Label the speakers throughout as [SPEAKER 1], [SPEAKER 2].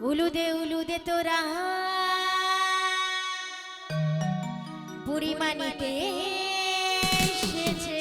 [SPEAKER 1] উলুদে তোরা বুড়ি মানিতে এসেছে।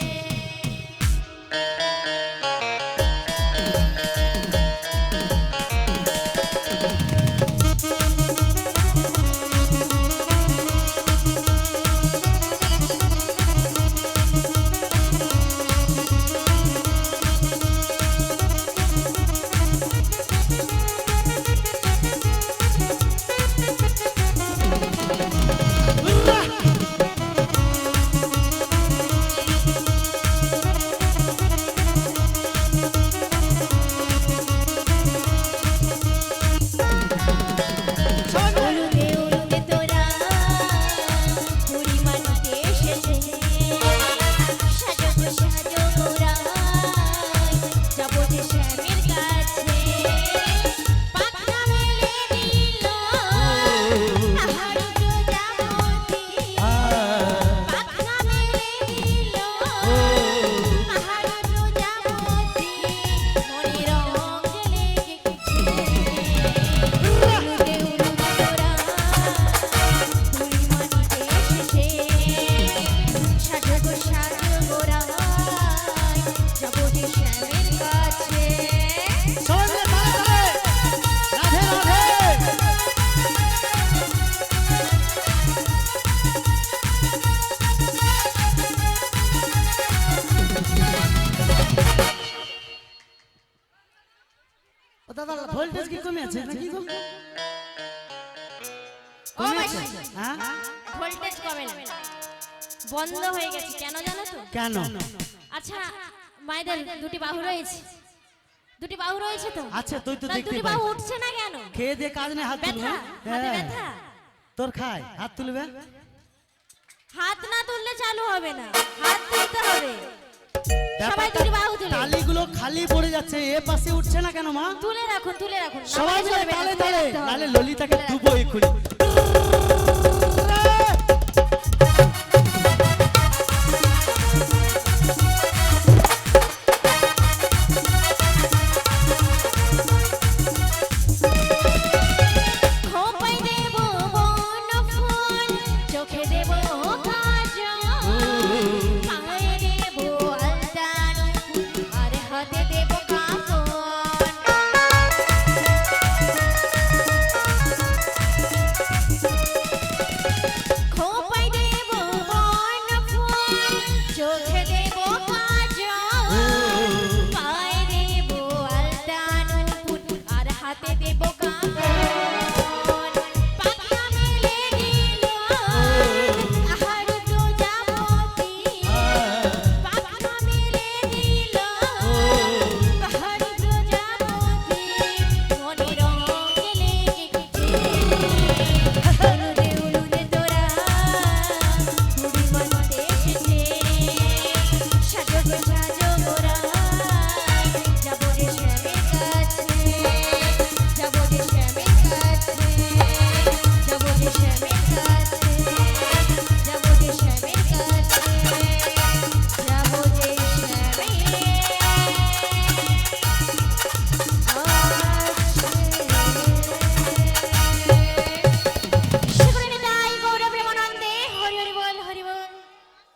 [SPEAKER 2] ভোল্টেজ কি কমে আছে নাকি গো?
[SPEAKER 1] হ্যাঁ ভোল্টেজ কমে না, বন্ধ হয়ে গেছে। কেন জানো তো?
[SPEAKER 2] কেন?
[SPEAKER 1] আচ্ছা মায়েদের দুটি বাহু রয়েছে, দুটি বাহু রয়েছে তো।
[SPEAKER 2] আচ্ছা তুই তো দেখতে
[SPEAKER 1] দুটি
[SPEAKER 2] পাই
[SPEAKER 1] বাহু উঠছে না কেন?
[SPEAKER 2] খেয়ে দিয়ে কাজ নেই, হাত তুলবে।
[SPEAKER 1] হাতে ব্যথা,
[SPEAKER 2] তোর খায় হাত তুলবে।
[SPEAKER 1] হাত না তুললে চালু হবে না, হাত তুলতে হবে। সবাই দুটি বাহু তুলে।
[SPEAKER 2] তালিগুলো খালি পড়ে যাচ্ছে, এ পাশে উঠছে না কেন মা?
[SPEAKER 1] তুলে রাখুন, তুলে রাখুন।
[SPEAKER 2] সবাই মিলে তালে তালে, নালে ললিতাকে দুবো এক্ষুনি।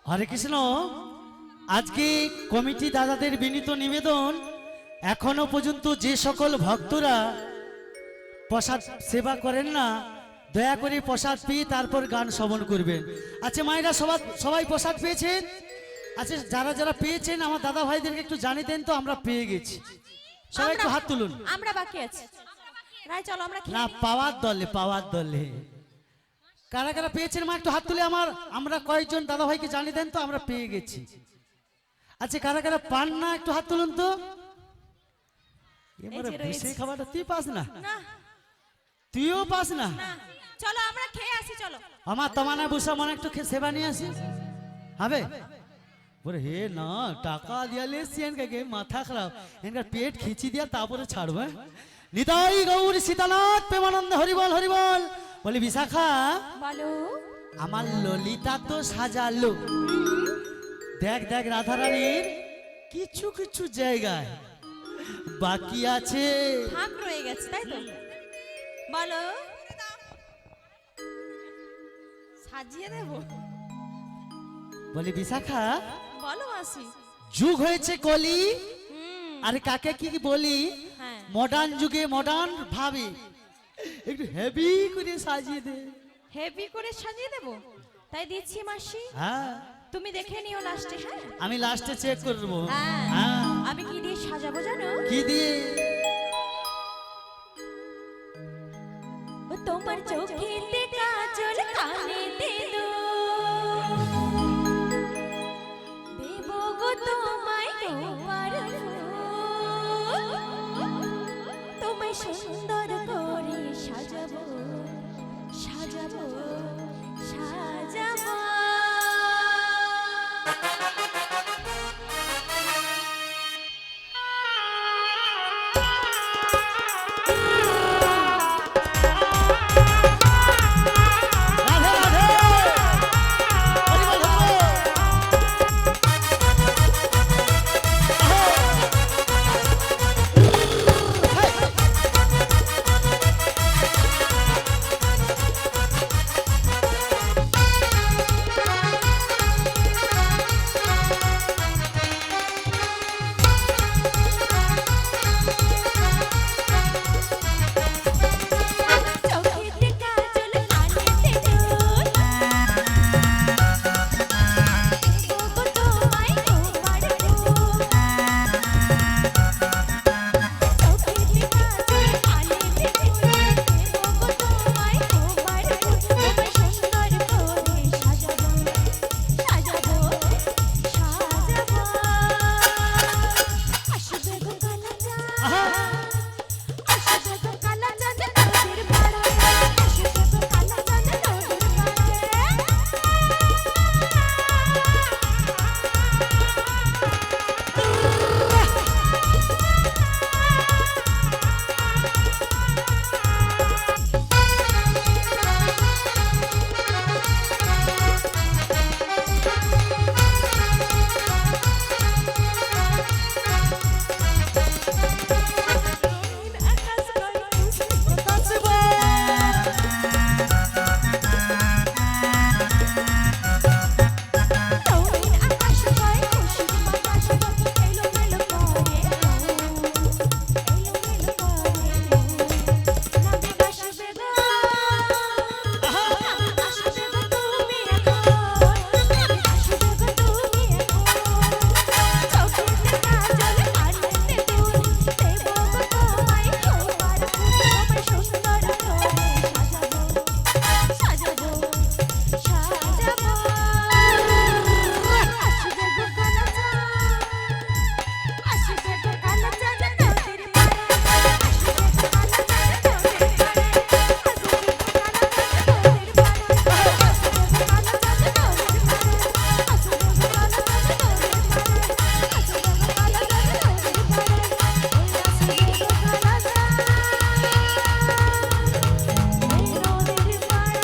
[SPEAKER 2] হরে কৃষ্ণ। আজকে কমিটি দাদাদের বিনীত নিবেদন, এখনো পর্যন্ত যে সকল ভক্তরা প্রসাদ সেবা করেন না, দয়া করে প্রসাদ পেয়ে তারপর গান শ্রবণ করবেন। আচ্ছা মায়েরা সবাই প্রসাদ পেয়েছেন? আচ্ছা যারা যারা পেয়েছেন আমার দাদা ভাইদেরকে একটু জানিয়ে দেন তো আমরা পেয়ে গেছি। সবাই একটু হাত তুলুন।
[SPEAKER 1] আমরা বাকি আছি চলো আমরা
[SPEAKER 2] না, পাওয়ার দলে কারা কারা পেয়েছেন মা একটু হাত তুলে আমরা কয়েকজন দাদা ভাইকে জানিয়ে দেন তো আমরা পেয়ে গেছি। আচ্ছা কারা কারা পান না একটু হাত তুলুন তো। এবারে সেই খাবারটা তুই পাস না? তুইও পাস না?
[SPEAKER 1] চলো আমরা খেয়ে আসি। চলো
[SPEAKER 2] আমার তমানা বুসা মনে একটু সেবা নিয়ে আসি হবে। বলে হে না টাকা দিয়া লেছি এনকে মাথা খারাপ, এনকার পেট খিচি দিয়া তারপরে ছাড়বে। নিতাই গৌর সীতানাথ প্রেমানন্দ হরিবল হরিবল। বলি বিশাখা
[SPEAKER 1] বলো।
[SPEAKER 2] আমার ললিতা তো সাজালো, দেখ দেখ রাধারানীর কিছু কিছু জায়গায় বাকি আছে,
[SPEAKER 1] ফাঁক রয়ে গেছে তাই তো। বলো সাজিয়ে দেব।
[SPEAKER 2] বলি বিশাখা,
[SPEAKER 1] বলো মাসি।
[SPEAKER 2] যুগ হয়েছে কলি,
[SPEAKER 1] হুম,
[SPEAKER 2] আর কাকে কি কি বলি,
[SPEAKER 1] হ্যাঁ।
[SPEAKER 2] মডার্ন যুগে মডার্ন ভাবে একটু হেভি করে সাজিয়ে দে।
[SPEAKER 1] হেভি করে সাজিয়ে দেব, তাই দিচ্ছি মাসি।
[SPEAKER 2] হ্যাঁ,
[SPEAKER 1] তুমি দেখে নিও লাস্টে। হ্যাঁ
[SPEAKER 2] আমি লাস্টে চেক করবো।
[SPEAKER 1] হ্যাঁ,
[SPEAKER 2] হ্যাঁ,
[SPEAKER 1] আমি কি দিয়ে সাজাবো জানো?
[SPEAKER 2] কি দিয়ে?
[SPEAKER 1] ও তোমার চোখেতে কাজল, কানেতে দেব গো তোমায় গোপার ফুল, তোমায় সুন্দর করে সাজাবো সাজাবো সাজাবো।
[SPEAKER 2] রাধে রাধে, হরি বল, হরি বল।
[SPEAKER 1] চোখেতে কাজল, কানেতে দুল, দেব গো তোমায় গোপার ফুল, চোখেতে কাজল, কানেতে দুল, দেব গো তোমায় গোপার ফুল, তোমায় সুন্দর করে সাজাবো সাজাবো সাজাবো। আসবে গো কালা চাঁদ, আসবে গো কালা চাঁদ নদীর পাড়ে, আসবে গো কালা চাঁদ নদীর পাড়ে। আকাশ গায়ে খুশি
[SPEAKER 2] নাচবো।
[SPEAKER 1] রঙিন আকাশ গায়ে খুশি বাতাস বয়ে এলোমেলো করে এলোমেলো করে নামে আসবে গো নামে আসবে গো তুমি এখন নামে আসবে গো তুমি এখন চোখেতে কাজল কানেতে দুল দেব গো তোমায় গোপার ফুল তোমায় সুন্দর করে সাজাবো সাজাবো সাজাবো। আসবে গো কালা চাঁদ, আসবে গো কালা চাঁদ নদীর পাড়ে, আসবে গো কালা চাঁদ নদীর পাড়ে, আসবে গো কালা চাঁদ নদীর পাড়ে, আসবে গো কালা চাঁদ নদীর পাড়ে, আসবে গো কালা চাঁদ নদীর পাড়ে, আসবে গো কালা চাঁদ নদীর পাড়ে, আসবে গো কালা চাঁদ নদীর পাড়ে।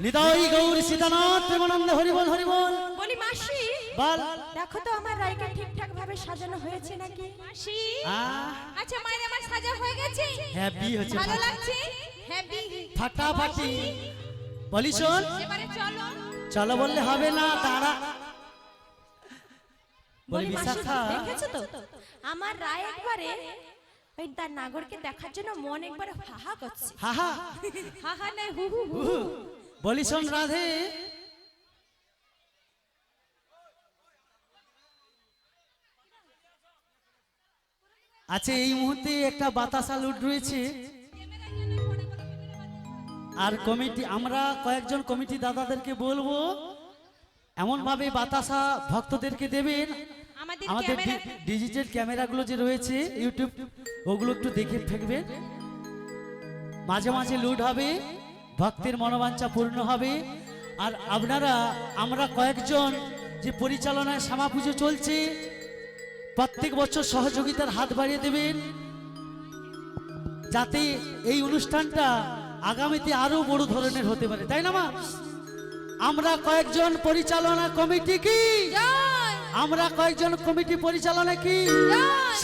[SPEAKER 2] নিতাই গৌর সীতানাথ প্রেমানন্দ, হরি বল, হরি বল।
[SPEAKER 1] বলি মাসি,
[SPEAKER 2] বল।
[SPEAKER 1] দেখো তো আমার রাইকে ঠিকঠাক ভাবে সাজানো হয়েছে নাকি? মাসি, আচ্ছা মায়ের আমার সাজা হয়ে গেছে?
[SPEAKER 2] হ্যাপি হচ্ছে,
[SPEAKER 1] ভালো লাগছে? হ্যাপি।
[SPEAKER 2] ফাটাফাটি। বলি শোন,
[SPEAKER 1] এবারে চলো।
[SPEAKER 2] চলো বললে হবে না, দাঁড়া। বলি
[SPEAKER 1] বলি মাসি,
[SPEAKER 2] বিশাখা,
[SPEAKER 1] দেখেছো তো আমার রায় একবারে ওই তার নাগরকে দেখার জন্য মন একবারে হাহা করছে।
[SPEAKER 2] হাহা।
[SPEAKER 1] হাহা নাই হু হু হু।
[SPEAKER 2] বলি শোন রাধে, আচ্ছা এই মুহূর্তে একটা বাতাসা লুট রয়েছে, আর কমিটি আমরা কয়েকজন কমিটি দাদাদেরকে বলবো এমন ভাবে বাতাসা ভক্তদেরকে দেবেন।
[SPEAKER 1] আমাদের
[SPEAKER 2] আমাদের
[SPEAKER 1] ক্যামেরা
[SPEAKER 2] ডিজিটাল ক্যামেরাগুলো যে রয়েছে ইউটিউব, ওগুলো একটু দেখে থাকবেন। মাঝে মাঝে লুট হবে, ভক্তের মনোবাঞ্ছা পূর্ণ হবে। আর আপনারা, আমরা কয়েকজন যে পরিচালনায় শ্যামা পুজো চলছে, প্রত্যেক বছর সহযোগিতার হাত বাড়িয়ে দেবেন, যাতে এই অনুষ্ঠানটা আগামীতে আরো বড় ধরনের হতে পারে, তাই না মা? আমরা কয়েকজন পরিচালনা কমিটি কি, আমরা কয়েকজন কমিটি পরিচালনা কি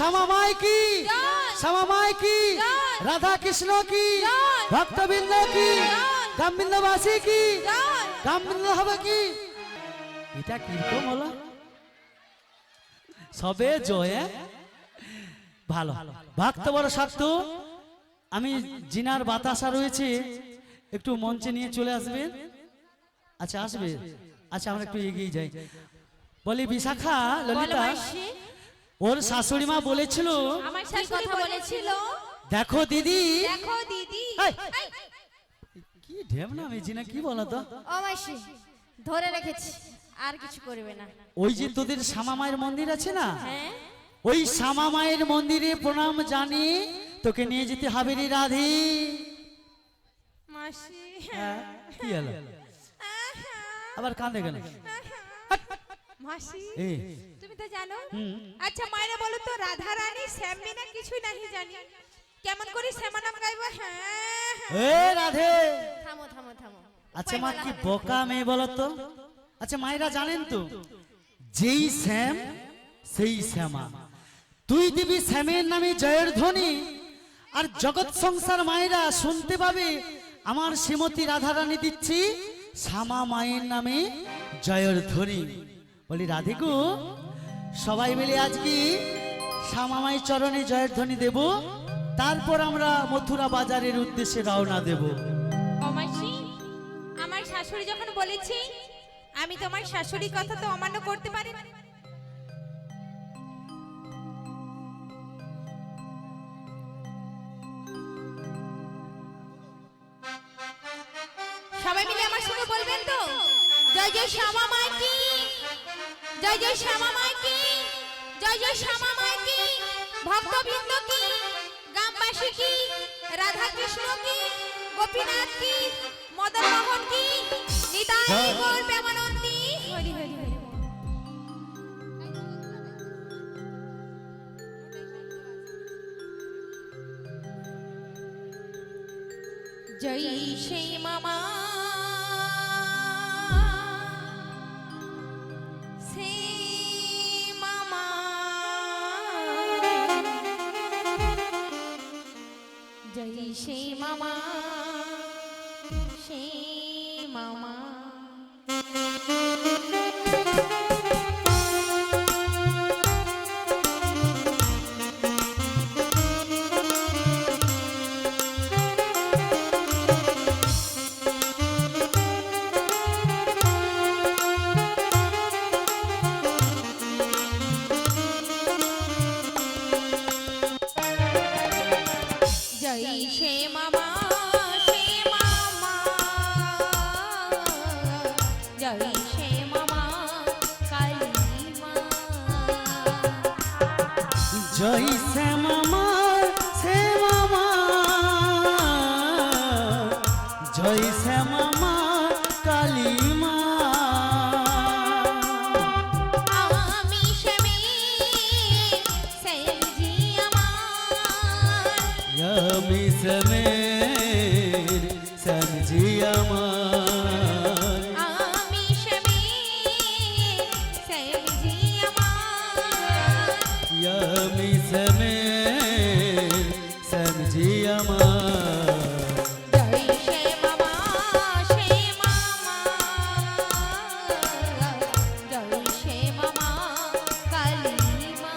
[SPEAKER 2] শ্যামা মাই কি,
[SPEAKER 1] জয়।
[SPEAKER 2] শ্যামা মাই কি,
[SPEAKER 1] জয়।
[SPEAKER 2] রাধা কৃষ্ণ কি,
[SPEAKER 1] জয়।
[SPEAKER 2] ভক্তবৃন্দ কি,
[SPEAKER 1] জয়।
[SPEAKER 2] গ্রামবৃন্দবাসী কি,
[SPEAKER 1] জয়।
[SPEAKER 2] গ্রামবৃন্দ হবে কি। এটা কিরকম হলো? সবে জয়। ভালো ভক্ত বড় শক্ত। আমি জিনার বাতাসা রয়েছে, একটু মঞ্চে নিয়ে চলে আসবেন। আচ্ছা আসবে। আচ্ছা আমরা একটু এগিয়ে যাই। বলি বিশাখা,
[SPEAKER 1] বলো
[SPEAKER 2] ললিতা,
[SPEAKER 1] মাসি।
[SPEAKER 2] ওর শাশুড়ি মা বলেছিল,
[SPEAKER 1] আমার শাশুড়ি বলেছিল,
[SPEAKER 2] দেখো দিদি।
[SPEAKER 1] দেখো দিদি।
[SPEAKER 2] এই, কি ঢেমনা আমি জিনা, কি বলো তো?
[SPEAKER 3] ও মাসি ধরে রেখেছি, আর কিছু করবে না।
[SPEAKER 2] ওই যে তোদের শ্যামা মায়ের মন্দির আছে না,
[SPEAKER 1] হ্যাঁ
[SPEAKER 2] ওই শ্যামা মায়ের মন্দিরে প্রণাম জানি তোকে নিয়ে যেতে হবে রে রাধে।
[SPEAKER 1] মাসি।
[SPEAKER 2] হ্যাঁ, কি হলো? আবার কাঁদে কেন?
[SPEAKER 1] মাসি
[SPEAKER 2] এই,
[SPEAKER 1] তুমি তো জানো।
[SPEAKER 2] হুম।
[SPEAKER 1] আচ্ছা মায়েরা বলো তো, রাধা রানী শ্যাম বিনা কিছুই নাহি জানি, কেমন করে শ্যামা নাম গাইবো? হ্যাঁ
[SPEAKER 2] এ রাধে।
[SPEAKER 3] থামো থামো থামো।
[SPEAKER 2] আচ্ছা মা কি বোকা মেয়ে বলো তো? আচ্ছা মায়েরা জানেন তো, যেই শ্যাম সেই শ্যামা। তুই দিবি শ্যামের নামে জয়ের ধ্বনি, আর জগৎ সংসার মায়েরা শুনতে পাবে আমার শ্রীমতী রাধারানী দিচ্ছি শ্যামা মায়ের নামে জয়ের ধ্বনি। বলি রাধিকু, সবাই মিলে আজকে শ্যামা মায়ের চরণে জয়ের ধ্বনি দেব, তারপর আমরা মথুরা বাজারের উদ্দেশ্যে রওনা দেব।
[SPEAKER 1] ও মাসি, আমার শাশুড়ি যখন বলেছি, আমি তোমার শাশুড়ির কথা তো অমান্য করতে পারি না। সবাই মিলে আমার সঙ্গে বলবেন তো, জয় জয় শ্যামা মাই কি, জয় জয় শ্যামা মাই কি, জয় জয় শ্যামা মাই কি, ভক্তবৃন্দ কি, গ্রামবাসী কি, রাধা কৃষ্ণ কি, গোপীনাথ কি, মদন মোহন কি, নিতাই গৌর প্রেমানন্দী। হরি হরি হরি। জয় শ্রী মামা শ্রী মামা, জয় শ্রী মামা শ্রী মামা। জয় শ্রী মামা শ্রী মামা, জয় শ্রী মামা কালী মা।
[SPEAKER 2] জয় শ্যামা মা, শ্যামা মা, জয় শ্যামা মা কালী মা।
[SPEAKER 1] আমি শ্যামী শ্যামজি আমার,
[SPEAKER 2] আমি শ্যামের শ্যামজি আমার।
[SPEAKER 1] আমি শ্যামী শ্যামজি আমার,
[SPEAKER 2] আমি শ্যামের শ্যামজি আমার।
[SPEAKER 1] জয় শ্রী মামা শ্রী মামা, জয় শ্রী মামা কালী মা।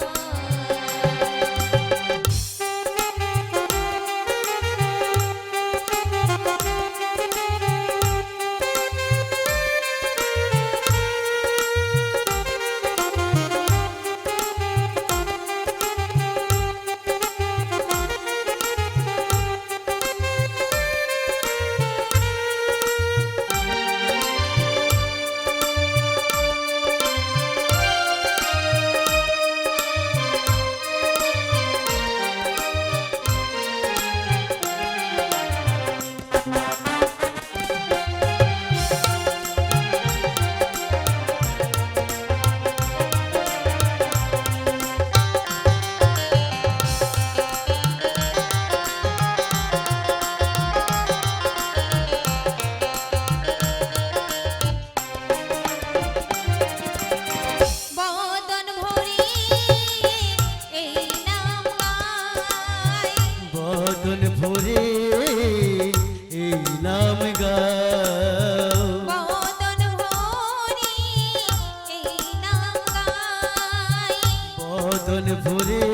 [SPEAKER 2] মন ভরে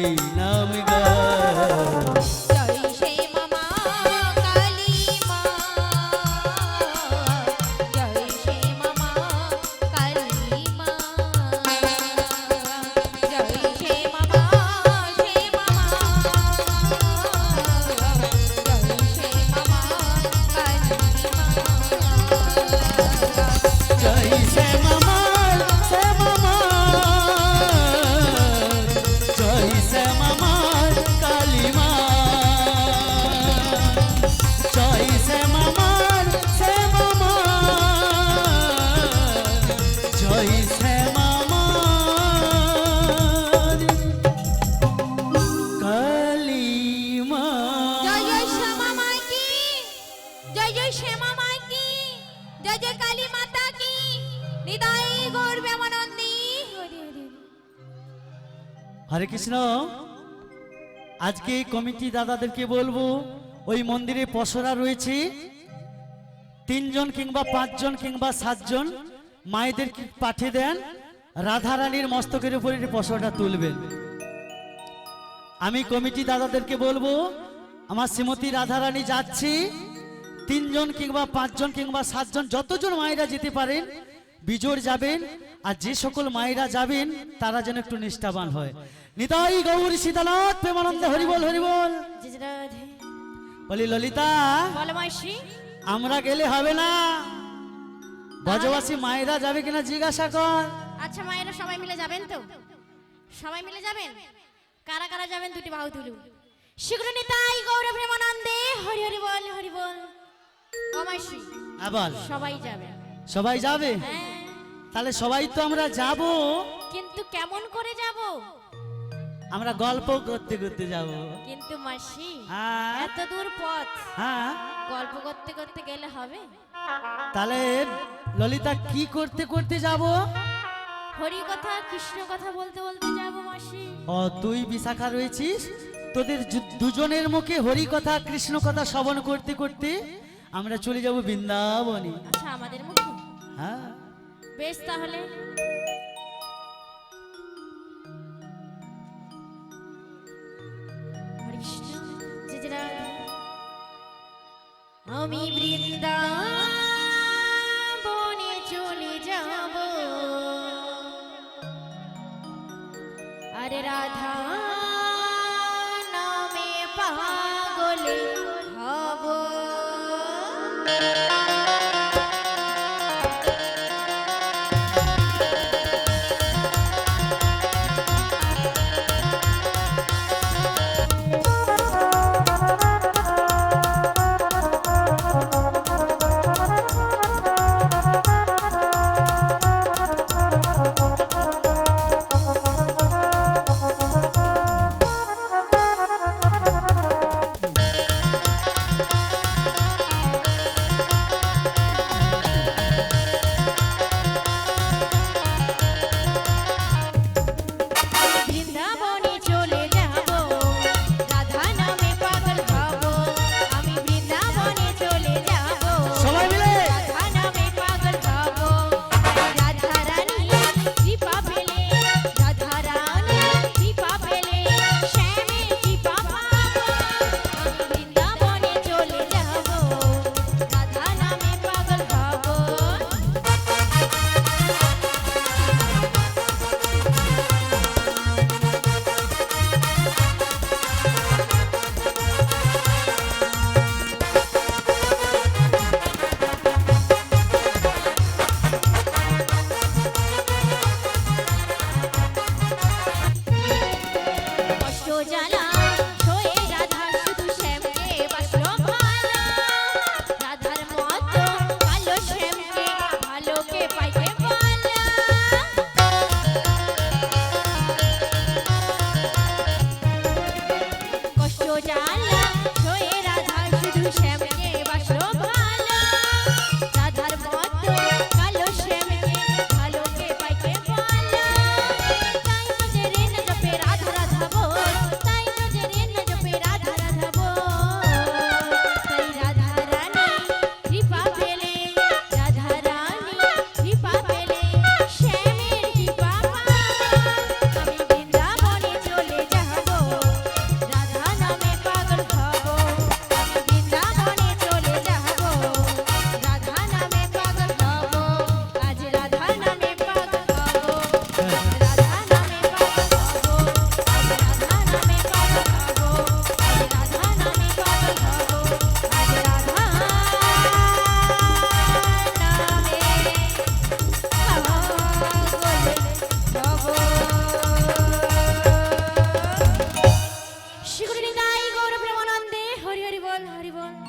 [SPEAKER 2] এই নাম গায়।
[SPEAKER 3] জয় শ্যামা মা কালী মা, জয় শ্যামা মা কালী মা, জয় শ্যামা মা, শ্যামা মা, জয় শ্যামা মা কালী মা।
[SPEAKER 2] জয় শ্যামা মা, শ্যামা মা, জয় শ্যামা মা কালী মা, জয় শ্যামা মা, শ্যামা মা, জয় শ্যামা মা কালী মা।
[SPEAKER 3] জয় জয় শ্যামা মা কি, জয় জয় শ্যামা মা কি, জয় জয় কালী মাতা কি, নিতাই গৌর প্রেমানন্দী। হরি হরি।
[SPEAKER 2] হরে কৃষ্ণ। আজকে এই কমিটি দাদাদেরকে বলবো, ওই মন্দিরে পসরা রয়েছে, 3 জন কিংবা 5 জন কিংবা 7 জন মায়েদেরকে পাঠিয়ে দেন, রাধারানীর মস্তকের উপরে এই পসরাটা তুলবেন। আমি কমিটি দাদাদেরকে বলবো, আমার শ্রীমতী রাধারানী যাচ্ছি, 3 জন কিংবা 5 জন কিংবা 7 জন, যতজন মায়েরা যেতে পারেন বিজোড় যাবেন। আর যে সকল মায়েরা যাবেন তারা যেন একটু নিষ্ঠাবান হয়। নিতাই গৌর সীতানাথ প্রেমানন্দ হরিবল হরিবল।
[SPEAKER 3] জয় জয় রাধে।
[SPEAKER 2] বলি ললিতা,
[SPEAKER 3] বলো মাসি।
[SPEAKER 2] আমরা গেলে হবে না, ব্রজবাসী মায়েরা যাবে কিনা জিজ্ঞাসা কর।
[SPEAKER 3] আচ্ছা মায়েরা সবাই মিলে যাবেন তো? সবাই মিলে যাবেন? কারা কারা যাবেন দুটি বাহু তুলুন। শীঘ্র নিতাই গৌর প্রেমানন্দে হরি হরি বল, হরি বল। ও মাসি,
[SPEAKER 2] আবার
[SPEAKER 3] সবাই যাবে?
[SPEAKER 2] সবাই যাবে?
[SPEAKER 3] হ্যাঁ।
[SPEAKER 2] তাহলে সবাই তো আমরা যাব,
[SPEAKER 3] কিন্তু কেমন করে যাব?
[SPEAKER 2] আমরা গল্প করতে করতে যাব।
[SPEAKER 3] কিন্তু মাসি,
[SPEAKER 2] হ্যাঁ
[SPEAKER 3] এত দূর পথ
[SPEAKER 2] হ্যাঁ।
[SPEAKER 3] গল্প করতে করতে গেলে হবে?
[SPEAKER 2] তাহলে ললিতা কি করতে করতে যাব?
[SPEAKER 3] হরি কথা কৃষ্ণ কথা বলতে বলতে যাব মাসি।
[SPEAKER 2] ও তুই বিশাখা রয়েছিস, তোদের দুজনের মুখে হরি কথা কৃষ্ণ কথা শ্রবণ করতে করতে আমরা চলে যাব বৃন্দাবনে।
[SPEAKER 3] আচ্ছা আমাদের মুখে?
[SPEAKER 2] হ্যাঁ
[SPEAKER 3] বেশ তাহলে। হরে কৃষ্ণ, জয় জয় রাধে। আমি বৃন্দাবনে চলে যাব, আরে রাধা নামে পাগলে হব।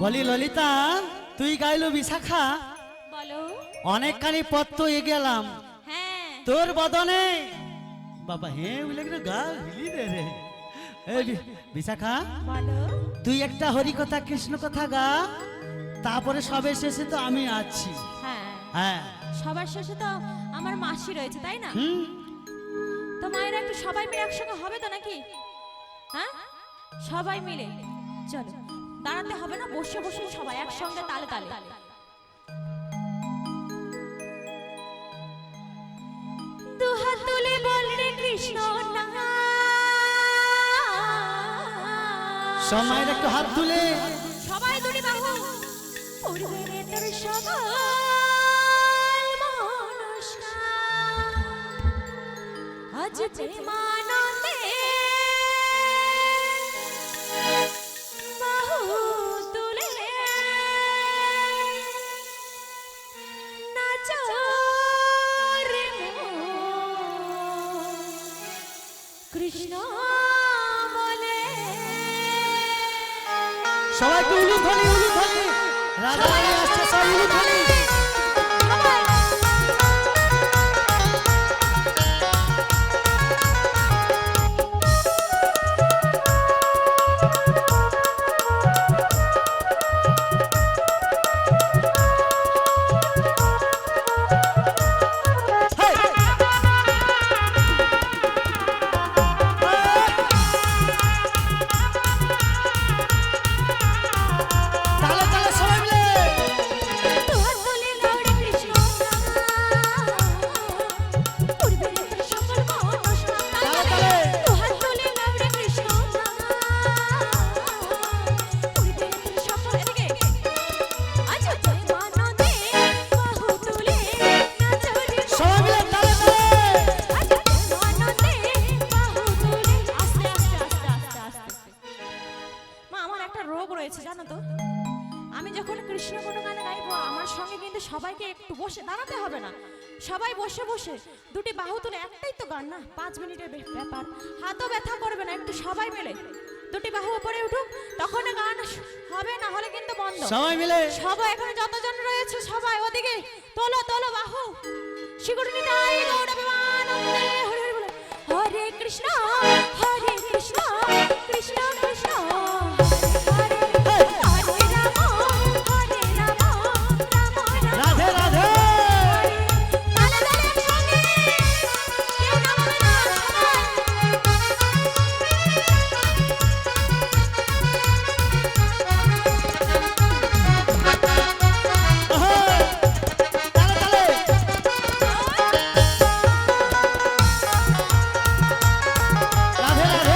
[SPEAKER 2] বলি ললিতা, তুই গাইলো বিশাখা,
[SPEAKER 3] বলো।
[SPEAKER 2] অনেকখানি পথ তো এ গেলাম,
[SPEAKER 3] হ্যাঁ
[SPEAKER 2] তোর বদনে বাবা হ্যাঁ বলে কি গা হিলি দে রে। এই বিশাখা,
[SPEAKER 3] বলো।
[SPEAKER 2] তুই একটা হরি কথা কৃষ্ণ কথা গা, তারপরে সবে শেষে তো আমি আছি।
[SPEAKER 3] হ্যাঁ
[SPEAKER 2] হ্যাঁ
[SPEAKER 3] সবার শেষে তো আমার মাসি রয়েছে, তাই না?
[SPEAKER 2] হুম,
[SPEAKER 3] তো মায়ের একটু সবাই মিলে একসঙ্গে হবে তো নাকি? হ্যাঁ সবাই মিলে চলো, দাঁড়াতে হবে না, বসে বসে সবাই একসঙ্গে তালে তালে। দুহাত তুলে বল রে কৃষ্ণ নাম,
[SPEAKER 2] সময়ের একটু হাত তুলে
[SPEAKER 3] সবাই দুটি বাহু পূর্বে রে তোর সকল মনস্কার, আজ প্রেমানন্দে বাহু তুলে নাচো রে মন, কৃষ্ণ বলে।
[SPEAKER 2] সবাই একটু উলু ধলি রাধা রানী আসছে, সবাই উলু ধলি। তালে তালে সবাই মিলে
[SPEAKER 3] দুহাত তুলে গৌড়ে কৃষ্ণ নাম, পূর্বে রে তোর সকল মনস্কার।
[SPEAKER 2] তালে তালে
[SPEAKER 3] দুহাত তুলে গৌড়ে কৃষ্ণ নাম, পূর্বে রে তোর সকল, এদিকে আজ প্রেমানন্দে বাহু তুলে নাচো রে মন।
[SPEAKER 2] সবাই মিলে তালে তালে।
[SPEAKER 3] আজ প্রেমানন্দে বাহু তুলে, আস্তে আস্তে আস্তে আস্তে আস্তে। মা আমার একটা রোগ রয়েছে জানো তো, আমি যখন কৃষ্ণ কোনো গানে গাইবো আমার সঙ্গে কিন্তু সবাইকে একটু বসে দাঁড়াতে হবে না, সবাই বসে বসে দুটি বাহু তুলে, একটাই তো গান না, 5 মিনিটের ব্যাপার, হাতও ব্যথা করবে না, একটু সবাই মিলে দুটি বাহু উপরে উঠুক, তখন গান হবে, না হলে কিন্তু বন্ধ।
[SPEAKER 2] সবাই মিলে
[SPEAKER 3] সবাই এখানে যতজন রয়েছে সবাই ওদিকে তোলো তোলো বাহু, শিগুড় নিতাই গৌড় বিমানন্দে হরে হরে বলে, হরে কৃষ্ণ কৃষ্ণ কৃষ্ণ কৃষ্ণ হরে হরে, হরে রাম রাম রাম
[SPEAKER 2] রাধে রাধে।
[SPEAKER 3] তালে তালে একসঙ্গে, কেউ নামাবে না,
[SPEAKER 2] ওহো, তালে তালে। রাধে রাধে।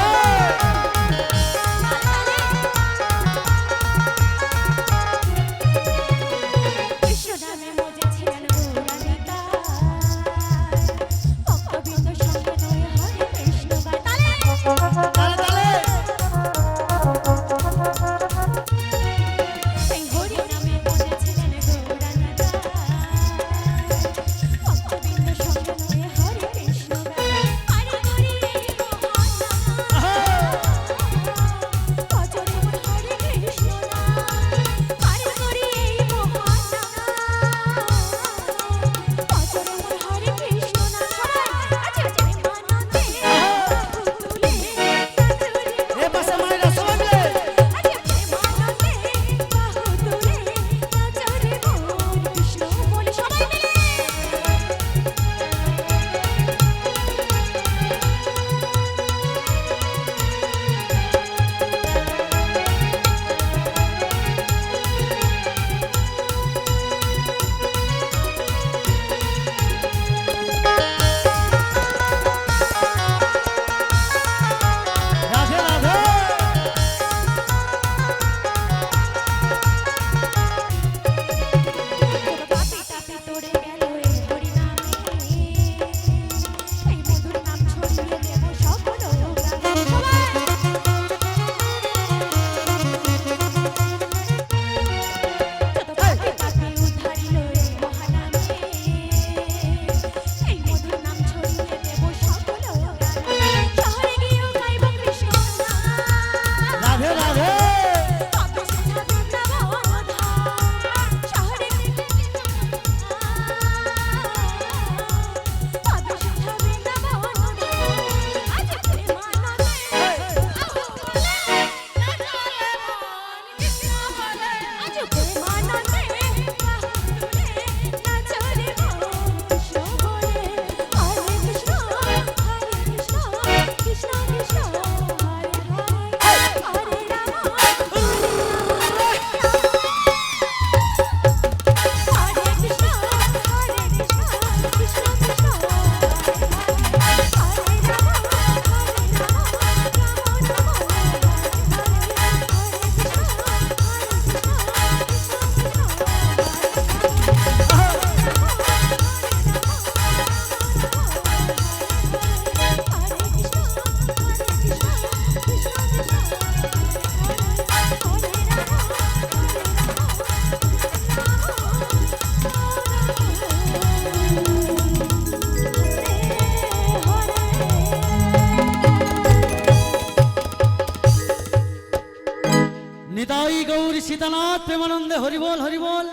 [SPEAKER 2] গৌরী সীতানাথ প্রেমানন্দে হরিবল হরিবল।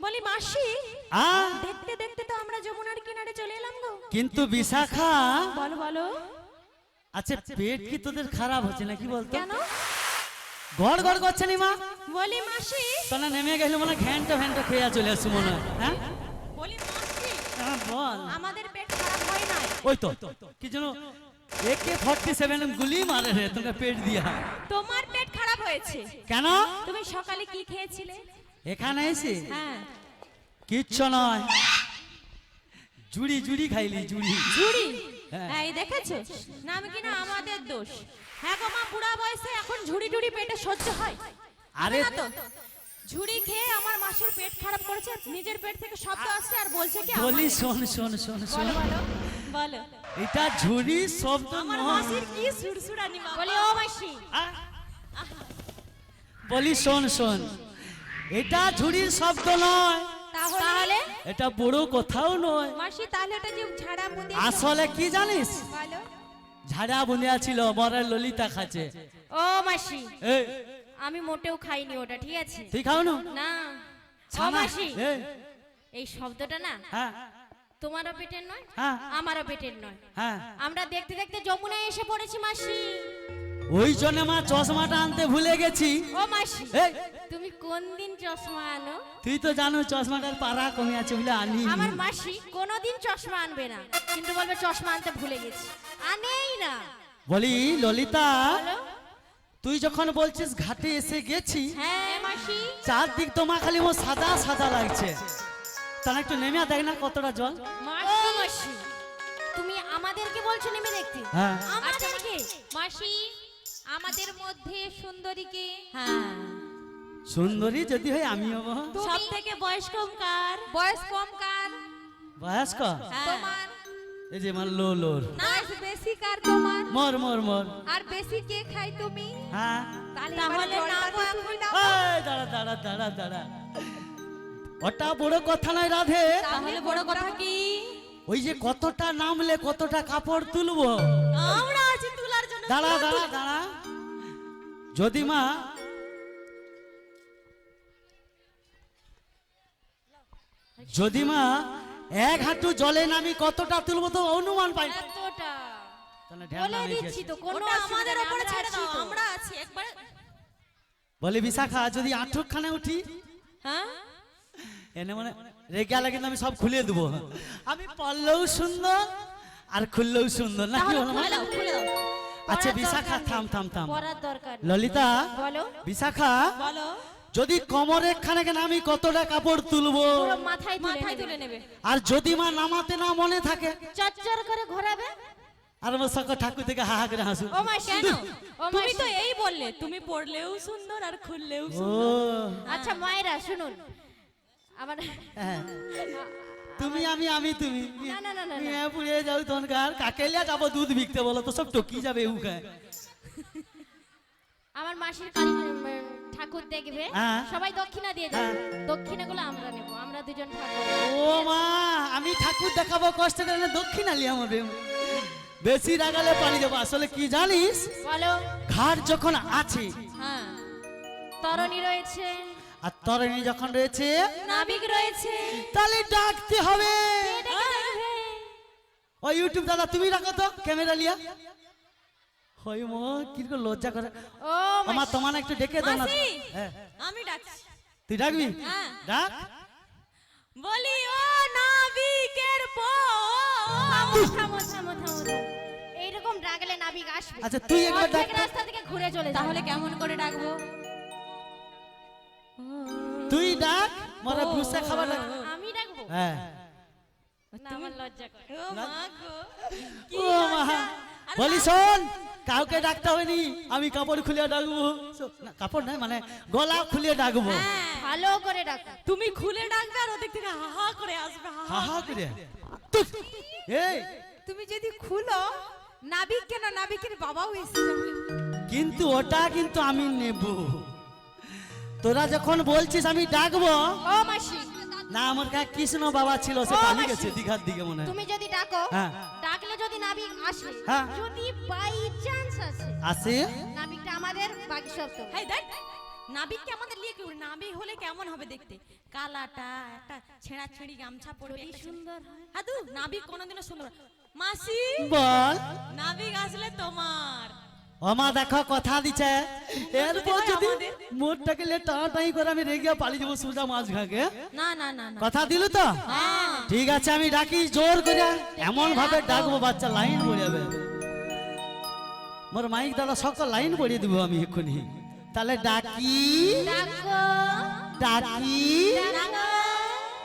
[SPEAKER 3] বলি মাসি,
[SPEAKER 2] আ
[SPEAKER 3] দেখতে দেখতে তো আমরা যমুনার কিনারে চলে এলাম গো।
[SPEAKER 2] কিন্তু বিশাখা,
[SPEAKER 3] বলো বলো,
[SPEAKER 2] আচ্ছা পেট কি তোদের খারাপ হচ্ছে নাকি বলতো?
[SPEAKER 3] কেন?
[SPEAKER 2] গড় গড় করছে নি মা?
[SPEAKER 3] বলি মাসি,
[SPEAKER 2] তোরা নেমে গেলে মনে হয় ঘ্যানটা ফ্যানটা খেয়ে চলে আসছে মনে হয়। হ্যাঁ
[SPEAKER 3] বলি মাসি,
[SPEAKER 2] বল।
[SPEAKER 3] আমাদের পেট খারাপ হয় নাই।
[SPEAKER 2] ওই তো কি যেন AK-47 গুলি মারে রে তোকে পেট দিয়া।
[SPEAKER 3] তোমার পেট খারাপ হয়েছে।
[SPEAKER 2] কেন?
[SPEAKER 3] তুমি সকালে কি খেয়েছিলে?
[SPEAKER 2] এখানে এসে
[SPEAKER 3] হ্যাঁ,
[SPEAKER 2] কিচ্ছু নয়, জুড়ি জুড়ি খাইলি জুড়ি।
[SPEAKER 3] ঝুড়ি।
[SPEAKER 2] হ্যাঁ।
[SPEAKER 3] এই দেখেছো, নাম কি না আমাদের দোষ। হ্যাঁ গো মা, বুড়া বয়সে এখন ঝুড়ি ঝুড়ি পেটে সহ্য হয়?
[SPEAKER 2] আরে
[SPEAKER 3] না তো, ঝুড়ি খেয়ে আমার মাসির পেট খারাপ করেছে। নিজের পেট থেকে শব্দ আসছে আর বলছে কি
[SPEAKER 2] বলি
[SPEAKER 3] আমাদের-
[SPEAKER 2] শোন শোন শোন শোন,
[SPEAKER 3] বলো বলো বলো।
[SPEAKER 2] এটা ঝুড়ি শব্দ
[SPEAKER 3] আমার
[SPEAKER 2] নয়।
[SPEAKER 3] মাসির কি সুরসুরানি বাবা। বলি ও মাসি,
[SPEAKER 2] আ? বলি শোন শোন, এটা ঝুড়ির শব্দ নয়,
[SPEAKER 3] তাহলে
[SPEAKER 2] এটা বড় কোথাও নয়।
[SPEAKER 3] মাসি তাহলে ওটা যে ঝাড়া বুঁদি
[SPEAKER 2] আসলে কি জানিস,
[SPEAKER 3] বলো।
[SPEAKER 2] ঝাড়া বুনিয়া ছিল মরার ললিতা খাচ্ছে।
[SPEAKER 4] ও মাসি,
[SPEAKER 2] এই
[SPEAKER 4] আমি মোটেও খাইনি ওটা, ঠিক আছে?
[SPEAKER 2] তুই খাও না?
[SPEAKER 4] না। ও
[SPEAKER 2] ছানা।
[SPEAKER 4] মাসি,
[SPEAKER 2] এই,
[SPEAKER 4] এই শব্দটা না
[SPEAKER 2] হ্যাঁ
[SPEAKER 4] তোমারও পেটের নয়,
[SPEAKER 2] হ্যাঁ
[SPEAKER 4] আমারও পেটের নয়।
[SPEAKER 2] হ্যাঁ,
[SPEAKER 4] আমরা দেখতে দেখতে যমুনায় এসে পড়েছি মাসি।
[SPEAKER 2] ওই জন্য মা চশমাটা আনতে ভুলে গেছি।
[SPEAKER 4] ও মাসি,
[SPEAKER 2] এই
[SPEAKER 4] তুমি কোন দিন চশমা আনো?
[SPEAKER 2] তুই তো জানো চশমাটার পাড়া কমে আছে বলে আনি।
[SPEAKER 4] আমার মাসি কোনোদিন চশমা আনবে না, কিন্তু বলবে চশমা আনতে ভুলে গেছি, আনেই না।
[SPEAKER 2] বলি ললিতা,
[SPEAKER 4] বলো।
[SPEAKER 2] তুই যখন বলছিস ঘাটে এসে গেছি,
[SPEAKER 4] হ্যাঁ মাসি,
[SPEAKER 2] চারদিক তোমা খালি মো সাদা সাদা লাগছে, তাহলে একটু নেমে দেখ না কতটা জল।
[SPEAKER 4] ও মাসি, তুমি আমাদেরকে বলছো নেমে দেখতে?
[SPEAKER 2] হ্যাঁ
[SPEAKER 4] আমাদেরকে?
[SPEAKER 3] মাসি, আমাদের মধ্যে সুন্দরীকে,
[SPEAKER 4] হ্যাঁ,
[SPEAKER 2] সুন্দরী যদি হয় আমি হবো।
[SPEAKER 3] সব থেকে বয়স কম কার? বয়স কম কার?
[SPEAKER 2] বয়স্ক
[SPEAKER 3] তোমার।
[SPEAKER 2] এই যে আমার লো লোর
[SPEAKER 3] বয়স বেশি কার তোমার?
[SPEAKER 2] মর মর মর।
[SPEAKER 3] আর বেশি কে খাই তুমি?
[SPEAKER 2] হ্যাঁ
[SPEAKER 3] তাহলে না গো এখন না।
[SPEAKER 2] এই, দাঁড়া দাঁড়া দাঁড়া দাঁড়া, ওটা বড় কথা নয় রাধে।
[SPEAKER 3] তাহলে বড় কথা কি?
[SPEAKER 2] ওই যে কতটা নামলে কতটা কাপড় তুলবো।
[SPEAKER 3] আমরা আছি তুলার জন্য।
[SPEAKER 2] দাঁড়া দাঁড়া দাঁড়া, যদি মা যদি মা এক হাঁটু জলে নামি কতটা তুলবো তো অনুমান পাই।
[SPEAKER 4] এতটা
[SPEAKER 2] তাহলে ঢ্যাম
[SPEAKER 4] বলে
[SPEAKER 2] নামিয়ে
[SPEAKER 4] দিচ্ছি
[SPEAKER 2] গেছে।
[SPEAKER 4] তো, কোনো
[SPEAKER 3] ওটা
[SPEAKER 4] অসুবিধা
[SPEAKER 3] আমাদের
[SPEAKER 4] নেই,
[SPEAKER 3] উপরে
[SPEAKER 4] আমরা
[SPEAKER 3] ছেড়ে
[SPEAKER 4] আছি
[SPEAKER 3] দাও,
[SPEAKER 4] তো।
[SPEAKER 3] আমরা আছি একবার।
[SPEAKER 2] বলে বিশাখা যদি আঠুকখানে উঠি,
[SPEAKER 3] হ্যাঁ,
[SPEAKER 2] এনে মানে রেগে গেলে কিন্তু আমি সব খুলে দেবো। আমি পড়লেও সুন্দর আর খুললেও সুন্দর নাকি
[SPEAKER 3] তাহলে
[SPEAKER 2] বলো মা?
[SPEAKER 3] খুলে দাও, খুলে দাও।
[SPEAKER 2] আচ্ছা
[SPEAKER 4] পড়ার
[SPEAKER 2] বিশাখা
[SPEAKER 4] দরকার
[SPEAKER 2] থাম
[SPEAKER 4] নেই,
[SPEAKER 2] থাম থাম,
[SPEAKER 4] পড়ার দরকার নেই।
[SPEAKER 2] ললিতা
[SPEAKER 4] বলো।
[SPEAKER 2] বিশাখা,
[SPEAKER 3] বলো।
[SPEAKER 2] যদি কোমরে খানে আমি কতটা কাপড় তুলবো,
[SPEAKER 4] পুরো মাথায়
[SPEAKER 3] মাথায়
[SPEAKER 4] তুলে
[SPEAKER 3] তুলে নেবে।
[SPEAKER 2] আর যদি মা নামাতে না মনে থাকে,
[SPEAKER 4] চচ্চর করে ঘোরাবে।
[SPEAKER 2] আর আমার সকল ঠাকুর থেকে হা হা করে হাসু।
[SPEAKER 4] ও মাসি,
[SPEAKER 3] কেন?
[SPEAKER 4] ও
[SPEAKER 3] তুমি
[SPEAKER 4] মাসি।
[SPEAKER 3] তো এই বললে তুমি পড়লেও সুন্দর আর খুললেও
[SPEAKER 2] ও
[SPEAKER 3] সুন্দর।
[SPEAKER 4] আচ্ছা মায়েরা শুনুন, আমার
[SPEAKER 2] হ্যাঁ, তুমি আমি আমি তুমি
[SPEAKER 4] না, না, না, না, না।
[SPEAKER 2] নিয়ে পুড়িয়ে যাও তনকার কাকেলিয়া যাবো দুধ বিকতে, বলো তো সব টকি যাবে উকায়।
[SPEAKER 4] আমার মাসির কালী ঠাকুর দেখবে,
[SPEAKER 2] হ্যাঁ।
[SPEAKER 4] সবাই দক্ষিণা দিয়ে যাবে, দক্ষিণাগুলো আমরা নেব, আমরা দুজন ঠাকুর।
[SPEAKER 2] ও মা, আমি ঠাকুর দেখাবো কষ্ট করে, দক্ষিণ আলি আমাদের বেশি রাগালে পানি দেবো। আসলে কি জানিস,
[SPEAKER 4] বলো।
[SPEAKER 2] ঘাট যখন আছে
[SPEAKER 3] হ্যাঁ,
[SPEAKER 4] তরণী রয়েছে,
[SPEAKER 2] আর তরণী যখন রয়েছে,
[SPEAKER 3] নাবিক রয়েছে।
[SPEAKER 2] তাহলে ডাকতে হবে।
[SPEAKER 4] কে ডেকে ডাকবে?
[SPEAKER 2] ও ইউটিউব দাদা তুমি রাখো তো ক্যামেরা লিয়া। হই মো কিরকম লজ্জা করে।
[SPEAKER 4] ও
[SPEAKER 2] আমার তোমার একটু ডেকে দাও না।
[SPEAKER 3] মাসি,
[SPEAKER 2] হ্যাঁ,
[SPEAKER 3] আমি ডাকছি।
[SPEAKER 2] তুই ডাকবি?
[SPEAKER 3] হ্যাঁ।
[SPEAKER 2] ডাক।
[SPEAKER 3] বলি ও নাবিকের
[SPEAKER 4] থামো থামো থামো থামো থামো। এইরকম ডাকলে নাবিক আসবে।
[SPEAKER 2] আচ্ছা, তুই একবার
[SPEAKER 4] অর্ধেক
[SPEAKER 2] ডাক।
[SPEAKER 4] রাস্তা থেকে ঘুরে চলে যাবে।
[SPEAKER 3] তাহলে কেমন করে ডাকবো?
[SPEAKER 2] তুই ডাক, মরা ভুসা খাবার ডাক।
[SPEAKER 4] আমি ডাকবো?
[SPEAKER 2] হ্যাঁ।
[SPEAKER 4] না, আমার লজ্জা করে।
[SPEAKER 3] ও মা গো, কি
[SPEAKER 2] ও মা,
[SPEAKER 3] লজ্জা।
[SPEAKER 2] বলি শোন, কাউকে ডাকতে হবে নি, আমি কাপড় খুলে ডাকবো। না, কাপড় নয় মানে গলা খুলে ডাকবো।
[SPEAKER 3] হ্যাঁ,
[SPEAKER 4] ভালো করে ডাকো।
[SPEAKER 3] তুমি খুলে ডাকবে আর ওদিক থেকে হা হা করে আসবে। হা
[SPEAKER 2] হা
[SPEAKER 3] হা।
[SPEAKER 2] হা করে তুই, এই
[SPEAKER 3] তুমি যদি খুলো, নাবিক কেন, নাবিকের বাবাও এসে যাবে।
[SPEAKER 2] কিন্তু ওটা কিন্তু আমি নেব। তোরা যখন বলছিস আমি ডাকবো,
[SPEAKER 4] ও মাসি,
[SPEAKER 2] না আমার কাছে কৃষ্ণ বাবা ছিল, সে
[SPEAKER 4] ও
[SPEAKER 2] পালিয়ে
[SPEAKER 4] মাসি।
[SPEAKER 2] গেছে দীঘার দিকে মনে হয়।
[SPEAKER 4] তুমি যদি ডাকো,
[SPEAKER 2] হ্যাঁ।
[SPEAKER 4] ডাকলে যদি নাবিক আসে,
[SPEAKER 2] হ্যাঁ।
[SPEAKER 4] যদি বাই চান্স আসে,
[SPEAKER 2] আসে
[SPEAKER 4] নাবিকটা আমাদের, বাকি সব তো।
[SPEAKER 3] হাই দেখ, নাবিককে আমাদের লিয়ে কেউ নাবিক হলে কেমন হবে দেখতে? কালাটা একটা ছেঁড়া ছেঁড়ি গামছা পরবে,
[SPEAKER 4] কি
[SPEAKER 3] একটা
[SPEAKER 4] সুন্দর হয়।
[SPEAKER 3] হাদু নাবিক কোনোদিনও সুন্দর হয়। মাসি
[SPEAKER 2] বল
[SPEAKER 3] নাবিক আসলে তোমার
[SPEAKER 2] আমা দেখো কথা দিছে এরপর
[SPEAKER 3] হয়
[SPEAKER 2] যদি
[SPEAKER 3] আমাদের।
[SPEAKER 2] মোটটাকে লে টাটাই করে আমি রেগে পালিয়ে যাবো সোজা মাছ ঘাকে।
[SPEAKER 3] না না না না
[SPEAKER 2] কথা দিলু তো?
[SPEAKER 3] হ্যাঁ
[SPEAKER 2] ঠিক আছে আমি ডাকি জোর করে, এমন ভাবে ডাকবো বাচ্চা লাইন পড়ে যাবে। মোর মাইক দাদা সকল লাইন পড়িয়ে দিব আমি এক্ষুনি। তাহলে ডাকি
[SPEAKER 4] ডাকো
[SPEAKER 2] ডাকি
[SPEAKER 4] ডাকো